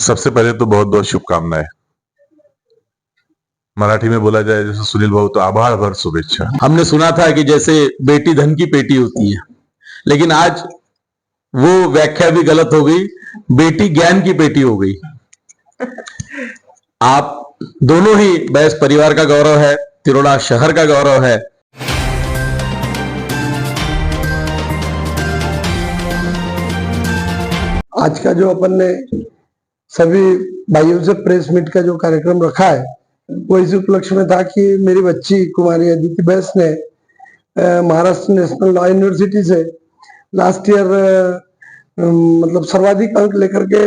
सबसे पहले तो बहुत बहुत शुभकामनाएं। मराठी में बोला जाए जैसे सुनील भाऊ तो आभार भर शुभेच्छा। हमने सुना था कि जैसे बेटी धन की पेटी होती है, लेकिन आज वो व्याख्या भी गलत हो गई, बेटी ज्ञान की पेटी हो गई। आप दोनों ही बैस परिवार का गौरव है, तिरोड़ा शहर का गौरव है। आज का जो अपन ने सभी भाइयों से प्रेस मीट का जो कार्यक्रम रखा है वो इस उपलक्ष्य में था कि मेरी बच्ची कुमारी अदिति बैस ने महाराष्ट्र नेशनल लॉ यूनिवर्सिटी से लास्ट ईयर मतलब सर्वाधिक अंक लेकर के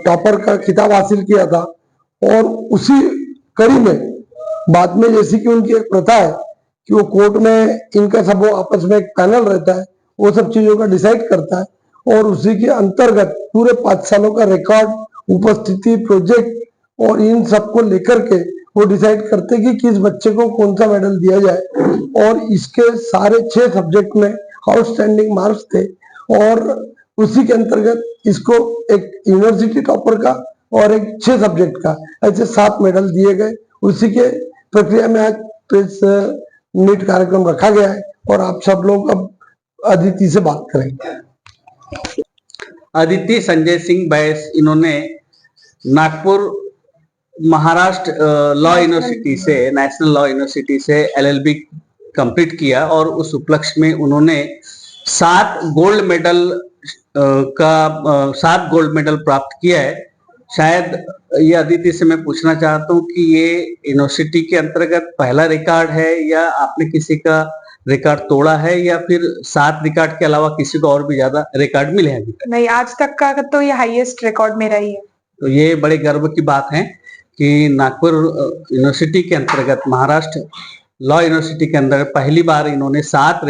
टॉपर का खिताब हासिल किया था। और उसी कड़ी में बाद में जैसी कि उनकी एक प्रथा है कि वो कोर्ट में इनका सब वो आपस में एक पैनल रहता है, वो सब चीजों का डिसाइड करता है और उसी के अंतर्गत पूरे 5 सालों का रिकॉर्ड, उपस्थिति, प्रोजेक्ट और इन सबको लेकर के वो डिसाइड करते कि किस बच्चे को कौन सा मेडल दिया जाए। और इसके सारे 6 सब्जेक्ट में आउटस्टैंडिंग मार्क्स थे और उसी के अंतर्गत इसको एक यूनिवर्सिटी टॉपर का और एक 6 सब्जेक्ट का ऐसे 7 मेडल दिए गए। उसी के प्रक्रिया में आज प्रेस मीट कार्यक्रम रखा गया है और आप सब लोग अब अदिति से बात करेंगे। अदिति संजय सिंह बैस, इन्होंने नागपुर महाराष्ट्र लॉ यूनिवर्सिटी से, नेशनल लॉ यूनिवर्सिटी से LLB कंप्लीट किया और उस उपलक्ष्य में उन्होंने 7 गोल्ड मेडल प्राप्त किया है। शायद ये अदिति से मैं पूछना चाहता हूँ कि ये यूनिवर्सिटी के अंतर्गत पहला रिकॉर्ड है या आपने किसी का रिकॉर्ड तोड़ा है या फिर 7 रिकॉर्ड के अलावा किसी को और भी ज्यादा रिकॉर्ड मिले हैं? नहीं, आज तक का तो ये हाईएस्ट रिकॉर्ड मेरा ही है। तो ये बड़े गर्व की बात है कि नागपुर यूनिवर्सिटी के अंतर्गत, महाराष्ट्र लॉ यूनिवर्सिटी के अंदर पहली बार इन्होंने 7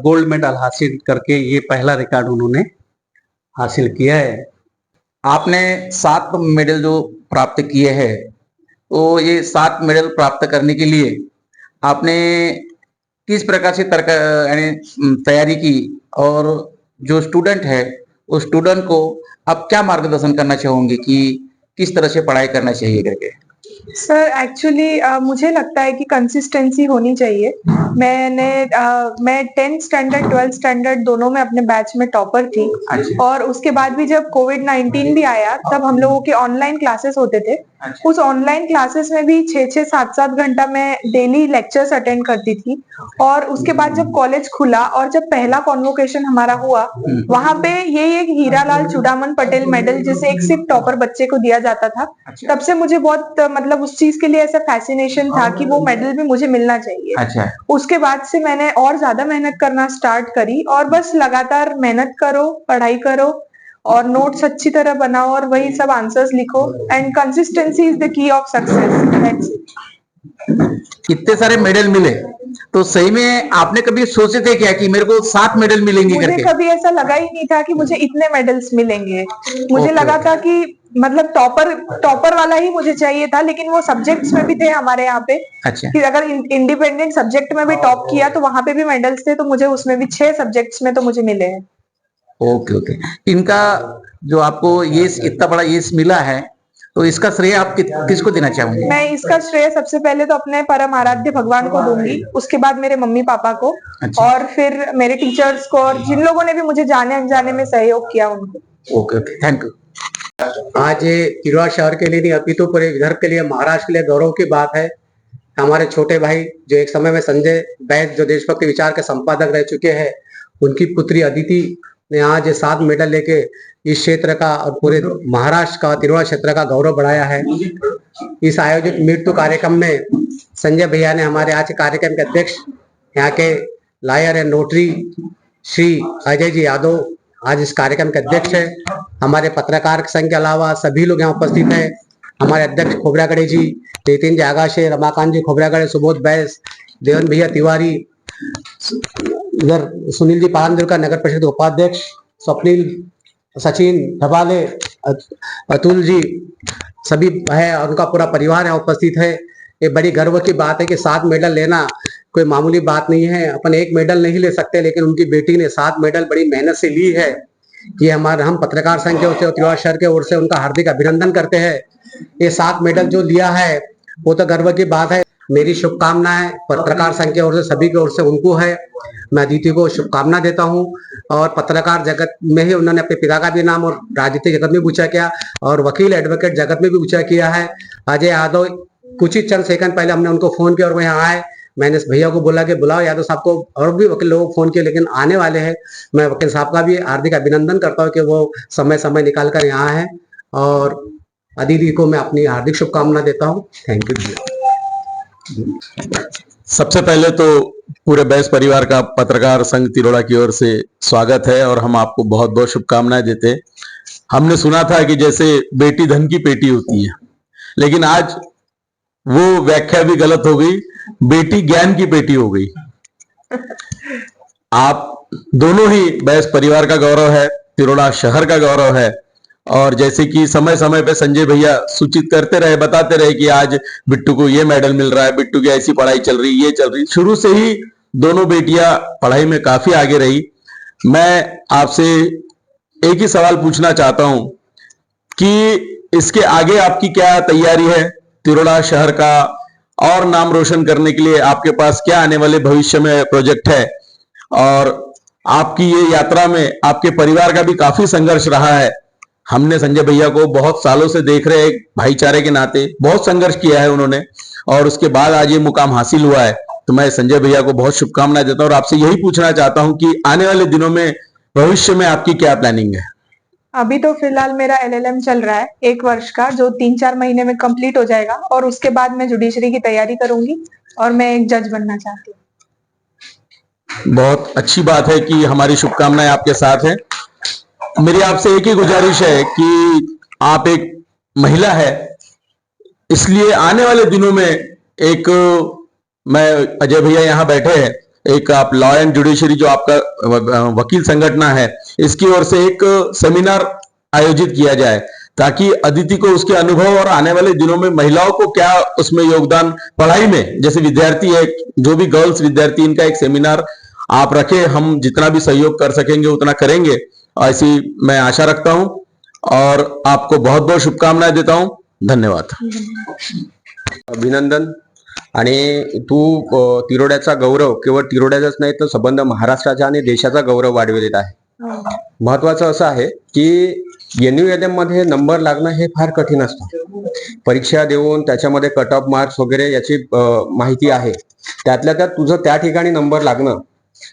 गोल्ड मेडल हासिल करके ये पहला रिकॉर्ड उन्होंने हासिल किया है। आपने 7 मेडल जो प्राप्त किए हैं, तो ये 7 मेडल प्राप्त करने के लिए आपने किस प्रकार से तैयारी की और जो स्टूडेंट है उस स्टूडेंट को आप क्या मार्गदर्शन करना चाहोगे कि किस तरह से पढ़ाई करना चाहिए करके? सर, एक्चुअली मुझे लगता है कि कंसिस्टेंसी होनी चाहिए। मैं 10th स्टैंडर्ड 12th स्टैंडर्ड दोनों में अपने बैच में टॉपर थी। और उसके बाद भी जब कोविड-19 भी आया तब हम लोगों के ऑनलाइन क्लासेस होते थे। उस ऑनलाइन क्लासेस में भी 6-6 7-7 घंटा मैं डेली लेक्चर्स अटेंड करती थी। और उसके बाद जब कॉलेज खुला और जब पहला कॉन्वोकेशन हमारा हुआ, वहां पे ये एक हीरालाल चूड़ामन पटेल मेडल जिसे एक सिर्फ टॉपर बच्चे को दिया जाता था, तब से मुझे बहुत मतलब उस चीज के लिए ऐसा फैसिनेशन था कि वो मेडल भी मुझे मिलना चाहिए। उसके बाद से मैंने और ज्यादा मेहनत करना स्टार्ट करी और बस लगातार मेहनत करो, पढ़ाई करो और नोट्स अच्छी तरह बनाओ और वही सब आंसर्स लिखो। And consistency is the key of success. इतने सारे मेडल मिले तो सही में आपने कभी सोचे थे क्या कि मेरे को 7 मेडल मिलेंगे करके? मुझे कभी ऐसा लगा ही नहीं था कि मुझे इतने मेडल्स मिलेंगे। मुझे लगा था कि मतलब टॉपर वाला ही मुझे चाहिए था, लेकिन वो सब्जेक्ट्स में भी थे हमारे यहाँ पे। कि अगर इंडिपेंडेंट सब्जेक्ट में भी टॉप किया तो वहां पे भी मेडल्स थे, तो मुझे उसमें भी 6 सब्जेक्ट्स में तो मुझे मिले हैं। ओके। इनका जो आपको ये इतना बड़ा यश मिला है तो इसका श्रेय आप किसको देना चाहोगे? मैं इसका श्रेय सबसे पहले तो अपने परम आराध्य भगवान को दूंगी, उसके बाद मेरे मम्मी पापा को, और फिर मेरे टीचर्स को और जिन लोगों ने भी मुझे जाने अनजाने में सहयोग किया उनको। Okay, thank you. आज ये तिरोड़ा शहर के लिए नहीं अपितु पूरे विदर्भ के लिए, महाराष्ट्र के लिए गौरव की बात है। हमारे छोटे भाई जो एक समय में संजय बैस जो देशभक्ति विचार के संपादक रह चुके हैं, उनकी पुत्री अदिति ने आज 7 मेडल लेके इस क्षेत्र का और पूरे महाराष्ट्र का, तिरोड़ा क्षेत्र का गौरव बढ़ाया है। इस आयोजित मृत्यु कार्यक्रम में संजय भैया ने, हमारे आज के कार्यक्रम के अध्यक्ष, यहाँ के lawyer and notary Shri Ajay ji Yadav आज इस कार्यक्रम के अध्यक्ष है। हमारे पत्रकार संघ के अलावा सभी लोग यहाँ उपस्थित हैं। हमारे अध्यक्ष खोबरागड़े जी, नितिन जी आगाशे, रमाकांत जी खोबरागड़े, सुबोध बैस, देवन भैया तिवारी, इधर सुनील जी पारंदर का नगर परिषद उपाध्यक्ष, स्वप्निल, सचिन धबाले, अतुल जी, सभी है और उनका पूरा परिवार यहाँ उपस्थित है। ये बड़ी गर्व की बात है कि 7 मेडल लेना कोई मामूली बात नहीं है। अपन 1 मेडल नहीं ले सकते, लेकिन उनकी बेटी ने 7 मेडल बड़ी मेहनत से ली है। ये हम पत्रकार संघ की ओर से और तिरवा शहर की ओर से उनका हार्दिक अभिनंदन करते हैं। ये 7 मेडल जो लिया है वो तो गर्व की बात है। मेरी शुभकामनाएं पत्रकार संघ की ओर से सभी की ओर से उनको है। मैं अदिति को शुभकामना देता हूं और पत्रकार जगत में ही उन्होंने अपने पिता का भी नाम और राजनीतिक जगत में ऊंचा किया और वकील एडवोकेट जगत में भी ऊंचा किया है। अजय यादव कुछ ही चंद सेकंड पहले हमने उनको फोन किया और वो यहाँ आए। मैंने भैया को बोला कि बुलाओ यादव साहब को, और भी वकील लोगों को फोन किया लेकिन आने वाले हैं। मैं वकील साहब का भी हार्दिक अभिनंदन करता हूँ कि वो समय निकाल कर यहाँ है और अदिति को मैं अपनी हार्दिक शुभकामना देता हूँ। Thank you. सबसे पहले तो पूरे बैस परिवार का पत्रकार संघ तिरोड़ा की ओर से स्वागत है और हम आपको बहुत बहुत शुभकामनाएं देते हैं। हमने सुना था कि जैसे बेटी धन की पेटी होती है, लेकिन आज वो व्याख्या भी गलत हो गई, बेटी ज्ञान की पेटी हो गई। आप दोनों ही बैस परिवार का गौरव है, तिरोड़ा शहर का गौरव है। और जैसे कि समय समय पे संजय भैया सूचित करते रहे, बताते रहे कि आज बिट्टू को ये मेडल मिल रहा है, बिट्टू की ऐसी पढ़ाई चल रही, ये चल रही। शुरू से ही दोनों बेटियां पढ़ाई में काफी आगे रही। मैं आपसे एक ही सवाल पूछना चाहता हूं कि इसके आगे आपकी क्या तैयारी है? तिरोड़ा शहर का और नाम रोशन करने के लिए आपके पास क्या आने वाले भविष्य में प्रोजेक्ट है? और आपकी ये यात्रा में आपके परिवार का भी काफी संघर्ष रहा है। हमने संजय भैया को बहुत सालों से देख रहे हैं, भाईचारे के नाते बहुत संघर्ष किया है उन्होंने और उसके बाद आज ये मुकाम हासिल हुआ है। तो मैं संजय भैया को बहुत शुभकामनाएं देता हूं और आपसे यही पूछना चाहता हूं कि आने वाले दिनों में भविष्य में आपकी क्या प्लानिंग है? अभी तो फिलहाल मेरा LLM चल रहा है 1 वर्ष का, जो 3-4 महीने में कंप्लीट हो जाएगा और उसके बाद मैं जुडिशरी की तैयारी करूंगी और मैं एक जज बनना चाहती हूँ। बहुत अच्छी बात है कि हमारी शुभकामनाएं आपके साथ हैं। मेरी आपसे एक ही गुजारिश है कि आप एक महिला है, इसलिए आने वाले दिनों में एक, मैं अजय भैया यहाँ बैठे हैं, एक आप लॉ एंड जुडिशरी जो आपका वकील संगठन है, इसकी ओर से एक सेमिनार आयोजित किया जाए ताकि अदिति को उसके अनुभव और आने वाले दिनों में महिलाओं को क्या उसमें योगदान, पढ़ाई में जैसे विद्यार्थी है, जो भी गर्ल्स विद्यार्थी, इनका एक सेमिनार आप रखें। हम जितना भी सहयोग कर सकेंगे उतना करेंगे, ऐसी मैं आशा रखता हूं और आपको बहुत बहुत शुभकामनाएं देता हूं। धन्यवाद। अभिनंदन। आणि तू तिरोड्याचा गौरव केवळ तिरोड्याचाच नाही तर संबंध महाराष्ट्राचा आणि देशाचा गौरव वाढवित आहे। महत्वाचं असं आहे की NULM मध्ये नंबर लागणं हे फार कठीण असतं। परीक्षा देऊन त्याच्यामध्ये कट ऑफ मार्क्स वगैरे याची माहिती आहे, त्यातल्या त्यात तुझं त्या ठिकाणी नंबर लागणं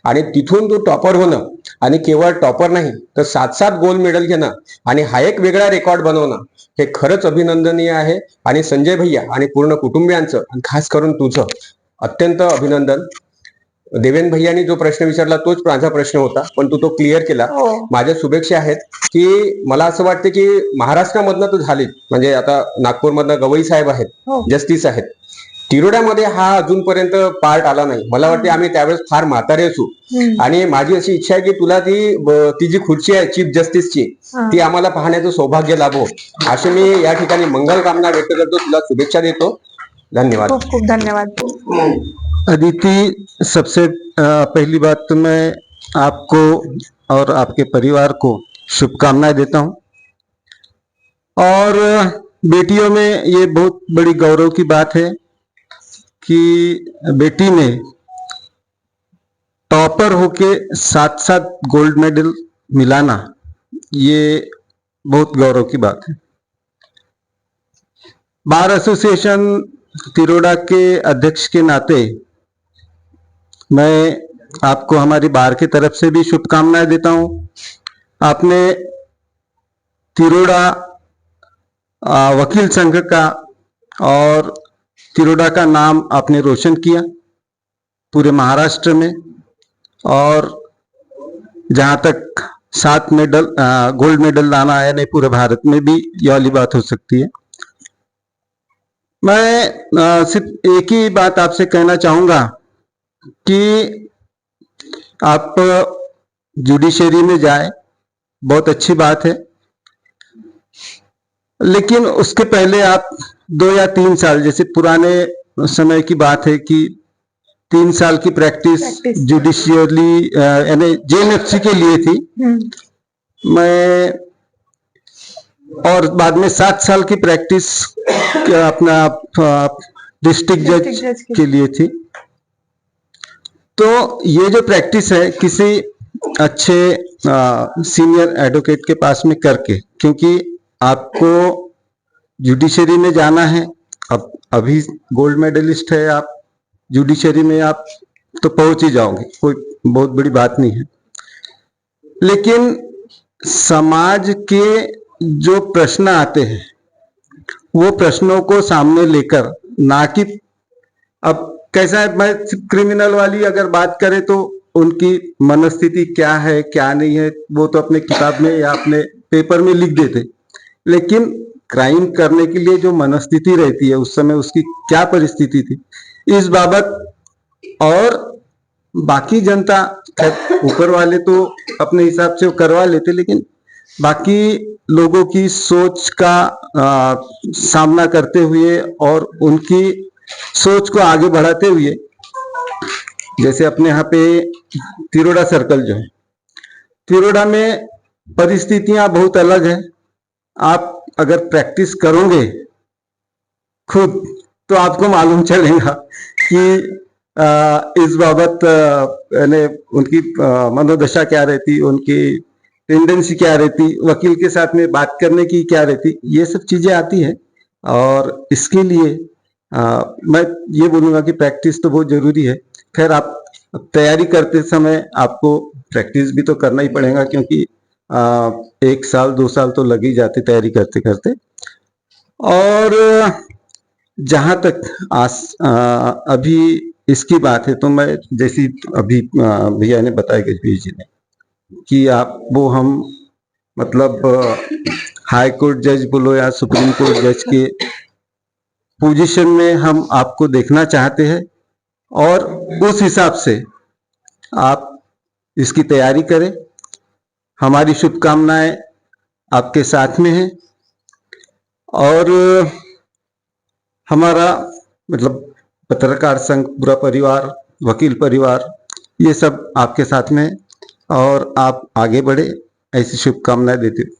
आणि तिथून तू टॉपर होणं आणि केवळ टॉपर नाही तर 7 गोल्ड मेडल घेणं आणि हा एक वेगळा रेकॉर्ड बनवणं हे खरंच अभिनंदनीय आहे। आणि संजय भैया आणि पूर्ण कुटुंबियांचं आणि खास करून तुझं अत्यंत अभिनंदन। देवेंद्र भैयांनी जो प्रश्न विचारला तोच माझा प्रश्न होता, पण तू तो क्लिअर केला। माझ्या शुभेच्छा आहेत की मला असं वाटतं की महाराष्ट्रामधनं तू झाली, म्हणजे आता नागपूरमधनं गवई साहेब आहेत, जस्टिस आहेत, तिरोड्यामध्ये हा अजूनपर्यंत पार्ट आला नाही। मला वाटते आम्ही त्यावेळेस फार म्हातारे असू आणि माझी अशी इच्छा आहे की तुला ती जी खुर्ची आहे चीफ जस्टिसची ती आम्हाला पाहण्याचं सौभाग्य लाभो, अशी मी या ठिकाणी मंगल कामना व्यक्त करतो। तुला शुभेच्छा देतो। धन्यवाद। खूप खूप धन्यवाद। अदिति, सबसे पहली बात तो मैं आपको और आपके परिवार को शुभकामनाएं देता हूं और बेटियों में ये बहुत बड़ी गौरव की बात है कि बेटी ने टॉपर होके 7 गोल्ड मेडल मिलाना, ये बहुत गौरव की बात है। बार एसोसिएशन तिरोड़ा के अध्यक्ष के नाते मैं आपको हमारी बार की तरफ से भी शुभकामनाएं देता हूं। आपने तिरोड़ा वकील संघ का और तिरोड़ा का नाम आपने रोशन किया पूरे महाराष्ट्र में, और जहां तक 7 गोल्ड मेडल लाना है, नहीं पूरे भारत में भी ये वाली बात हो सकती है। मैं सिर्फ एक ही बात आपसे कहना चाहूंगा कि आप जुडिशरी में जाए, बहुत अच्छी बात है, लेकिन उसके पहले आप 2 या 3 साल, जैसे पुराने समय की बात है कि 3 साल की प्रैक्टिस जुडिशियली यानी JNFC के लिए थी, मैं और बाद में 7 साल की प्रैक्टिस अपना डिस्ट्रिक्ट डिस्ट्रिक्ट जज जज के लिए थी। तो ये जो प्रैक्टिस है किसी अच्छे सीनियर एडवोकेट के पास में करके, क्योंकि आपको जुडिशरी में जाना है। अब अभी गोल्ड मेडलिस्ट है आप, जुडिशरी में आप तो पहुंच ही जाओगे, कोई बहुत बड़ी बात नहीं है। लेकिन समाज के जो प्रश्न आते हैं वो प्रश्नों को सामने लेकर, ना कि अब कैसा है, मैं क्रिमिनल वाली अगर बात करें तो उनकी मनस्थिति क्या है क्या नहीं है वो तो अपने किताब में या अपने पेपर में लिख देते, लेकिन क्राइम करने के लिए जो मनस्थिति रहती है उस समय उसकी क्या परिस्थिति थी, इस बाबत। और बाकी जनता, ऊपर वाले तो अपने हिसाब से वो करवा लेते, लेकिन बाकी लोगों की सोच का सामना करते हुए और उनकी सोच को आगे बढ़ाते हुए, जैसे अपने यहाँ पे तिरोड़ा सर्कल जो है, तिरोड़ा में परिस्थितियां बहुत अलग है। आप अगर प्रैक्टिस करोगे खुद तो आपको मालूम चलेगा कि इस बाबत यानी उनकी मनोदशा क्या रहती, उनकी टेंडेंसी क्या रहती, वकील के साथ में बात करने की क्या रहती, ये सब चीजें आती है। और इसके लिए मैं ये बोलूंगा कि प्रैक्टिस तो बहुत जरूरी है। खैर आप तैयारी करते समय आपको प्रैक्टिस भी तो करना ही पड़ेगा, क्योंकि 1 साल 2 साल तो लग ही जाते तैयारी करते करते। और जहां तक अभी इसकी बात है तो मैं जैसी अभी भैया ने बताया गजबीर जी ने कि आप वो हम मतलब हाई कोर्ट जज बोलो या सुप्रीम कोर्ट जज के पोजीशन में हम आपको देखना चाहते हैं, और उस हिसाब से आप इसकी तैयारी करें। हमारी शुभकामनाएं आपके साथ में है, और हमारा मतलब पत्रकार संघ, पूरा परिवार, वकील परिवार, ये सब आपके साथ में है, और आप आगे बढ़े ऐसी शुभकामनाएं देते हैं।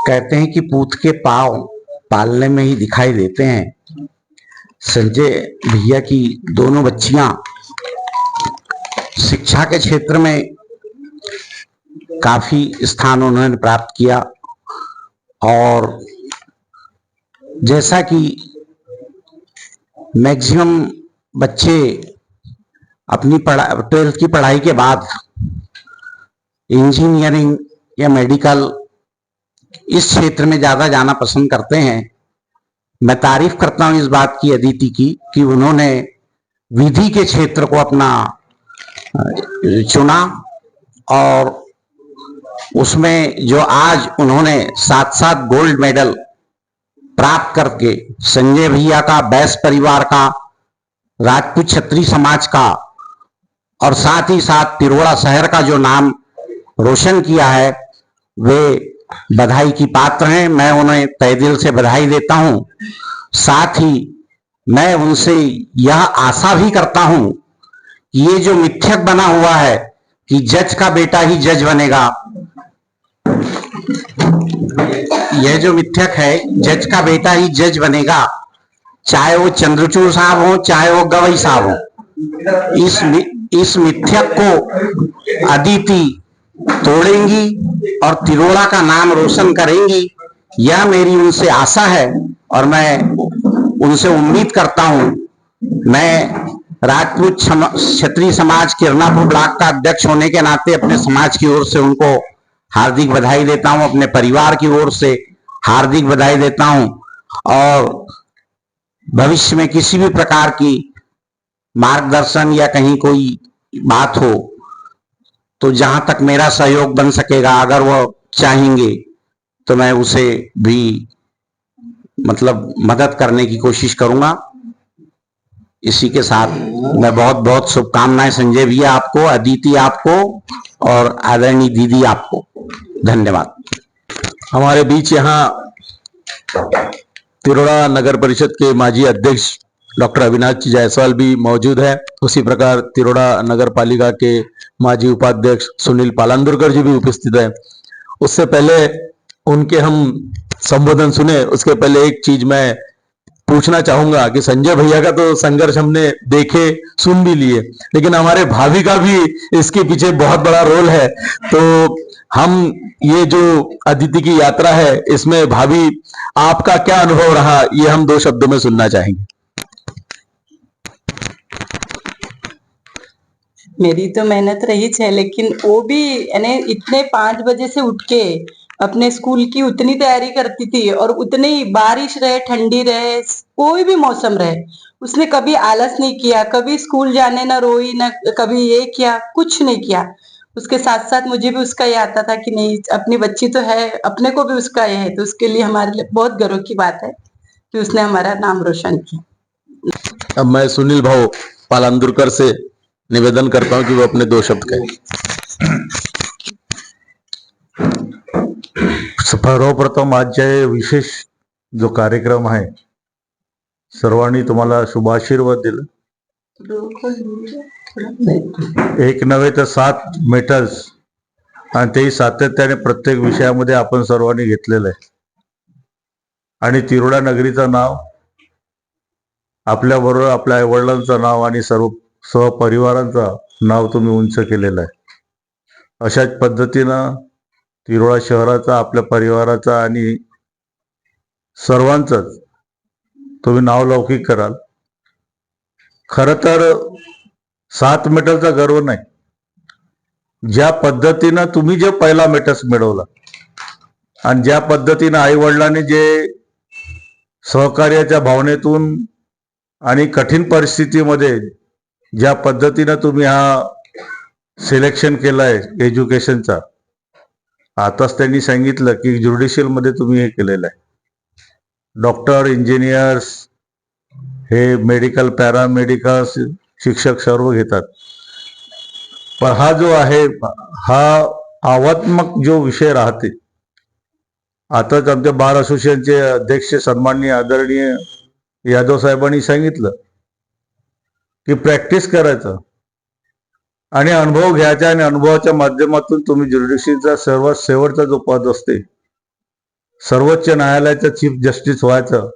कहते हैं कि पूत के पांव पालने में ही दिखाई देते हैं। संजय भैया की दोनों बच्चियां शिक्षा के क्षेत्र में काफी स्थान उन्होंने प्राप्त किया, और जैसा कि मैक्सिमम बच्चे अपनी 12th की पढ़ाई के बाद इंजीनियरिंग या मेडिकल इस क्षेत्र में ज्यादा जाना पसंद करते हैं, मैं तारीफ करता हूं इस बात की अदिति की कि उन्होंने विधि के क्षेत्र को अपना चुना, और उसमें जो आज उन्होंने 7 गोल्ड मेडल प्राप्त करके संजय भैया का, बैस परिवार का, राजपूत क्षत्रिय समाज का और साथ ही साथ तिरोड़ा शहर का जो नाम रोशन किया है, वे बधाई की पात्र हैं। मैं उन्हें तहे दिल से बधाई देता हूं। साथ ही मैं उनसे यह आशा भी करता हूं कि ये जो मिथ्यक बना हुआ है कि जज का बेटा ही जज बनेगा, यह जो मिथ्यक है जज का बेटा ही जज बनेगा, चाहे वो चंद्रचूड़ साहब हो चाहे वो गवई साहब हो, इस मिथ्यक को अदिति तोड़ेंगी और तिरोड़ा का नाम रोशन करेंगी, यह मेरी उनसे आशा है। और मैं उनसे उम्मीद करता हूं। मैं राजपूत क्षत्रिय समाज किरणापुर ब्लॉक का अध्यक्ष होने के नाते अपने समाज की ओर से उनको हार्दिक बधाई देता हूं, अपने परिवार की ओर से हार्दिक बधाई देता हूं, और भविष्य में किसी भी प्रकार की मार्गदर्शन या कहीं कोई बात हो तो जहां तक मेरा सहयोग बन सकेगा, अगर वो चाहेंगे तो मैं उसे भी मतलब मदद करने की कोशिश करूंगा। इसी के साथ मैं बहुत बहुत शुभकामनाएं संजय भैया आपको, अदिति आपको और आदरणीय दीदी आपको। धन्यवाद। हमारे बीच यहाँ तिरोड़ा नगर परिषद के माजी अध्यक्ष डॉक्टर अविनाश जी जायसवाल भी मौजूद है। उसी प्रकार तिरोड़ा नगर पालिका के माजी उपाध्यक्ष सुनील पालांदुरकर जी भी उपस्थित है। उससे पहले उनके हम संबोधन सुने, उसके पहले एक चीज मैं पूछना चाहूंगा कि संजय भैया का तो संघर्ष हमने देखे सुन भी लिए, लेकिन हमारे भाभी का भी इसके पीछे बहुत बड़ा रोल है। तो हम ये जो अदिति की यात्रा है, इसमें भाभी आपका क्या अनुभव रहा, ये हम 2 शब्दों में सुनना चाहेंगे। मेरी तो मेहनत रही है, लेकिन वो भी यानी इतने 5 बजे से उठ के अपने स्कूल की उतनी तैयारी करती थी, और उतनी बारिश रहे, ठंडी रहे, कोई भी मौसम रहे, उसने कभी आलस नहीं किया, कभी स्कूल जाने ना रोई, ना कभी ये किया, कुछ नहीं किया। उसके साथ साथ मुझे भी उसका ये आता था कि नहीं, अपनी बच्ची तो है, अपने को भी उसका ये है, तो उसके लिए हमारे लिए बहुत गर्व की बात है कि उसने हमारा नाम रोशन किया। अब मैं सुनील भाऊ पालांदुरकर से निवेदन करता हूं कि वो अपने 2 शब्द कहें। सर्वप्रथम आजच्या विशेष जो कार्यक्रम आहे, सर्वांनी तुम्हाला शुभाशीर्वाद दिला। एक नव्हे तर 7 मेटल्स, आणि तेही सातत्याने प्रत्येक विषयामध्ये आपण सर्वांनी घेतलेलं आहे। आणि तिरोडा नगरीचं नाव, आपल्याबरोबर आपल्या आईवडिलांचं नाव आणि सर्व सहपरिवारांचं नाव तुम्ही उंच केलेलं आहे। अशाच पद्धतीनं तिरोडा शहराचा, आपल्या परिवाराचा आणि सर्वांचंच तुम्ही नावलौकिक कराल। खरं तर 7 मेडलचा गर्व नाही, ज्या पद्धतीनं तुम्ही जे पहिला मेडल्स मिळवला आणि ज्या पद्धतीनं आई वडिलांनी जे सहकार्याच्या भावनेतून आणि कठीण परिस्थितीमध्ये ज्या पद्धतीनं तुम्ही हा सिलेक्शन केलाय एज्युकेशनचा, आताच त्यांनी सांगितलं की ज्युडिशियल मध्ये तुम्ही हे केलेलं आहे। डॉक्टर, इंजिनियर्स, हे मेडिकल, पॅरामेडिकल शिक्षक सर्व घेतात, पण हा जो आहे हा आव्हानात्मक जो विषय राहते। आताच आमच्या बार असोसिएशनचे अध्यक्ष सन्माननीय आदरणीय यादव साहेबांनी सांगितलं की प्रॅक्टिस करायचं आणि अनुभव घ्यायचा, आणि अनुभवाच्या माध्यमातून तुम्ही ज्युडिशियलचा सर्वात शेवटचा जो पद असते, सर्वोच्च न्यायालयाचा चीफ जस्टिस व्हायचं,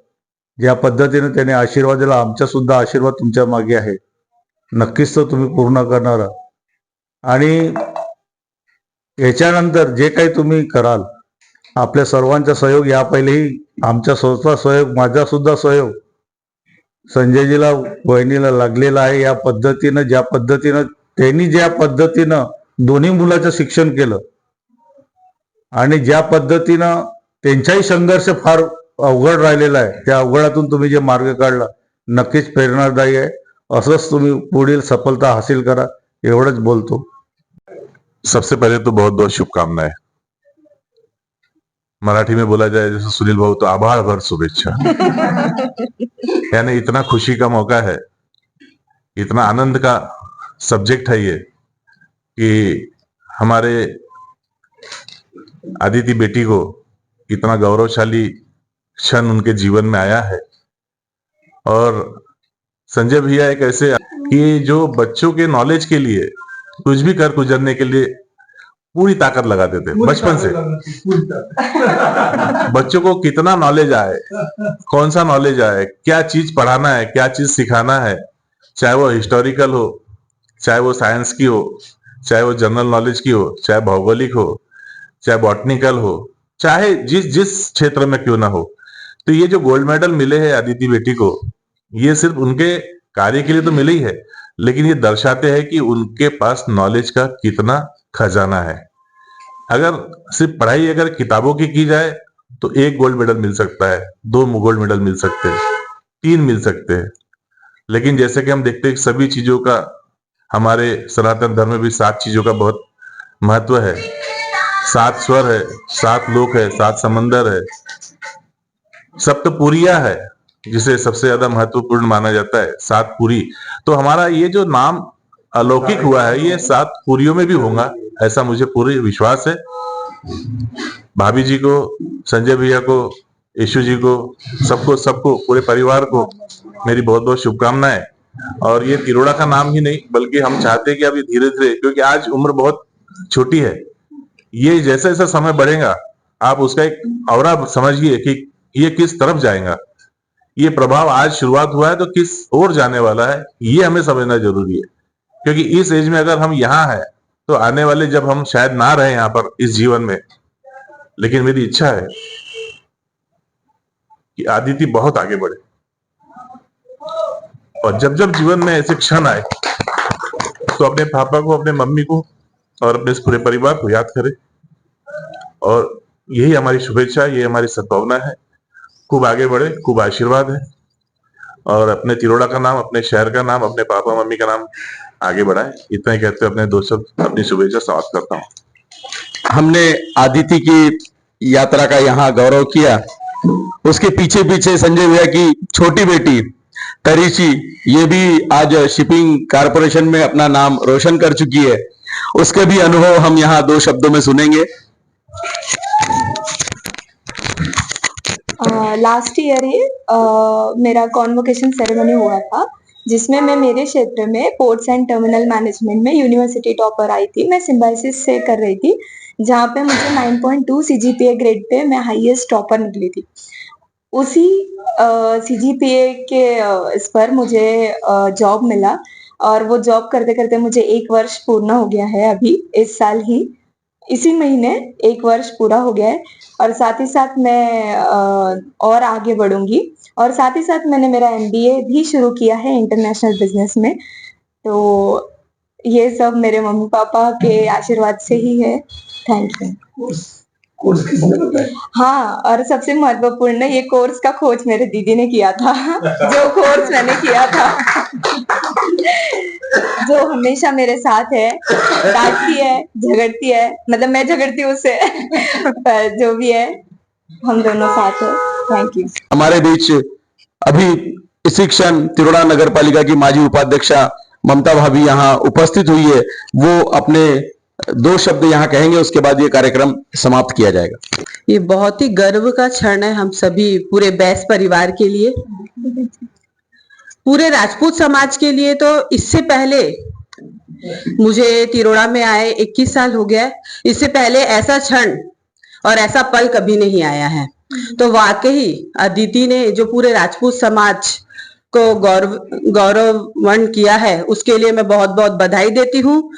ज्या पद्धतीने त्याने आशीर्वाद दिला, आमचा सुद्धा आशीर्वाद तुमच्या मागे आहे। नक्कीच तो तुम्ही पूर्ण करणार, आणि याच्यानंतर जे काही तुम्ही कराल, आपल्या सर्वांचा सहयोग, या पहिलेही आमच्या स्वतः सहयोग, माझा सुद्धा सहयोग संजयजीला, वहिनीला लागलेला आहे। या पद्धतीनं, ज्या पद्धतीनं त्यांनी ज्या पद्धतीनं दोन्ही मुलाचं शिक्षण केलं आणि ज्या पद्धतीनं त्यांचाही संघर्ष फार अवघड राहिलेला आहे, त्या अवघडातून तुम्ही जे मार्ग काढला, नक्कीच प्रेरणादायी आहे। असंच तुम्ही पुढील सफलता हासिल करा, एवढंच बोलतो। सबसे पहले तो बहुत बहुत शुभकामनाएं। मराठी में बोला जाए जैसे सुनील भाऊ, तो आभार भर शुभेच्छा। यानी इतना खुशी का मौका है, इतना आनंद का सब्जेक्ट है ये कि हमारे आदिति बेटी को इतना गौरवशाली क्षण उनके जीवन में आया है। और संजय भैया एक ऐसे कि जो बच्चों के नॉलेज के लिए कुछ भी कर गुजरने के लिए पूरी ताकत लगाते थे बचपन से। बच्चों को कितना नॉलेज आए, कौन सा नॉलेज आए, क्या चीज पढ़ाना है, क्या चीज सिखाना है, चाहे वो हिस्टोरिकल हो, चाहे वो साइंस की हो, चाहे वो जनरल नॉलेज की हो, चाहे भौगोलिक हो, चाहे बॉटनिकल हो, चाहे जिस क्षेत्र में क्यों ना हो। तो ये जो गोल्ड मेडल मिले हैं आदिति बेटी को, ये सिर्फ उनके कार्य के लिए तो मिले ही है, लेकिन ये दर्शाते हैं कि उनके पास नॉलेज का कितना खजाना है। अगर सिर्फ पढ़ाई अगर किताबों की जाए तो 1 गोल्ड मेडल मिल सकता है, 2 गोल्ड मेडल मिल सकते हैं, 3 मिल सकते हैं, लेकिन जैसे कि हम देखते हैं कि सभी चीजों का, हमारे सनातन धर्म में भी 7 चीजों का बहुत महत्व है। 7 स्वर है, 7 लोक है, 7 समंदर है, सप्तपुरिया है, जिसे सबसे ज्यादा महत्वपूर्ण माना जाता है, 7 पुरी। तो हमारा ये जो नाम अलौकिक हुआ है, ये 7 पुरियों में भी होगा, ऐसा मुझे पूरी विश्वास है। भाभी जी को, संजय भैया को, यशु जी को, सबको पूरे परिवार को मेरी बहुत बहुत शुभकामनाएं। और ये तिरोड़ा का नाम ही नहीं, बल्कि हम चाहते हैं कि अभी धीरे धीरे, क्योंकि आज उम्र बहुत छोटी है, ये जैसा जैसा समय बढ़ेगा आप उसका एक औरा समझिए कि ये किस तरफ जाएगा। ये प्रभाव आज शुरुआत हुआ है तो किस ओर जाने वाला है, ये हमें समझना जरूरी है। क्योंकि इस एज में अगर हम यहाँ हैं तो आने वाले जब हम शायद ना रहे यहाँ पर इस जीवन में, लेकिन मेरी इच्छा है कि आदिति बहुत आगे बढ़े और जब जब जीवन में ऐसे क्षण आए तो अपने पापा को, अपने मम्मी को और अपने इस पूरे परिवार को याद करे। और यही हमारी शुभेच्छा, यही हमारी सद्भावना है। खूब आगे बढ़े, खूब आशीर्वाद है और अपने तिरोड़ा का नाम, अपने शहर का नाम, अपने पापा मम्मी का नाम आगे बढ़ाए। इतना ही कहते हुए अपने दोस्तों अपनी शुभेच्छा समाप्त करता हूँ। हमने आदिति की यात्रा का यहाँ गौरव किया, उसके पीछे पीछे संजय भैया की छोटी बेटी तरीची, ये भी आज शिपिंग कारपोरेशन में अपना नाम रोशन कर चुकी है। उसके भी अनुभव हम यहाँ 2 शब्दों में सुनेंगे। लास्ट ईयर ही मेरा कॉन्वोकेशन सेरेमनी हुआ था, जिसमें मैं मेरे क्षेत्र में पोर्ट्स एंड टर्मिनल मैनेजमेंट में यूनिवर्सिटी टॉपर आई थी। मैं सिम्बायोसिस से कर रही थी, जहाँ पे मुझे 9.2 CGPA ग्रेड पे मैं हाईएस्ट टॉपर निकली थी। उसी CGPA के इस पर मुझे जॉब मिला और वो जॉब करते करते मुझे 1 वर्ष पूर्ण हो गया है। अभी इस साल ही इसी महीने 1 वर्ष पूरा हो गया है और साथ ही साथ मैं और आगे बढ़ूंगी। और साथ ही साथ मैंने मेरा MBA भी शुरू किया है इंटरनेशनल बिजनेस में। तो ये सब मेरे मम्मी पापा के आशीर्वाद से ही है। Thank you. कोर्स किसने बताया? हाँ, और सबसे महत्वपूर्ण ये कोर्स का खोज मेरे दीदी ने किया था। जो कोर्स मैंने किया था, जो हमेशा मेरे साथ है, डांटती है, झगड़ती है, मतलब मैं झगड़ती हूँ उससे, पर जो भी है हम दोनों साथ है। Thank you. हमारे बीच अभी इसी क्षण तिरोड़ा नगर पालिका की माजी उपाध्यक्षा ममता भाभी यहाँ उपस्थित हुई है। वो अपने 2 शब्द यहाँ कहेंगे, उसके बाद ये कार्यक्रम समाप्त किया जाएगा। ये बहुत ही गर्व का क्षण है हम सभी पूरे बैस परिवार के लिए, पूरे राजपूत समाज के लिए। तो इससे पहले मुझे तिरोड़ा में आए 21 साल हो गया है, इससे पहले ऐसा क्षण और ऐसा पल कभी नहीं आया है। तो वाकई अदिति ने जो पूरे राजपूत समाज को गौरववन किया है, उसके लिए मैं बहुत बहुत बधाई देती हूँ।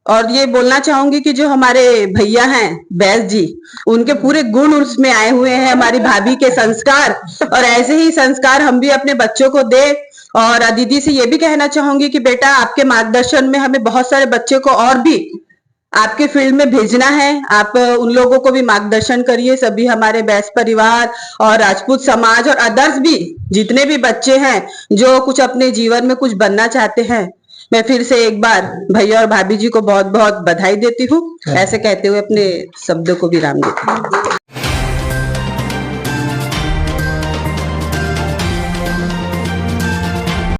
और ये बोलना चाहूंगी कि जो हमारे भैया हैं बैस जी, उनके पूरे गुण उसमें आए हुए हैं, हमारी भाभी के संस्कार, और ऐसे ही संस्कार हम भी अपने बच्चों को दे। और अदिति से ये भी कहना चाहूंगी कि बेटा, आपके मार्गदर्शन में हमें बहुत सारे बच्चे को और भी आपके फील्ड में भेजना है। आप उन लोगों को भी मार्गदर्शन करिए, सभी हमारे बैस परिवार और राजपूत समाज और अदर्स भी जितने भी बच्चे हैं जो कुछ अपने जीवन में कुछ बनना चाहते हैं। मैं फिर से एक बार भैया और भाभी जी को बहुत बहुत बधाई देती हूँ। ऐसे कहते हुए अपने शब्दों को विराम देती हूँ।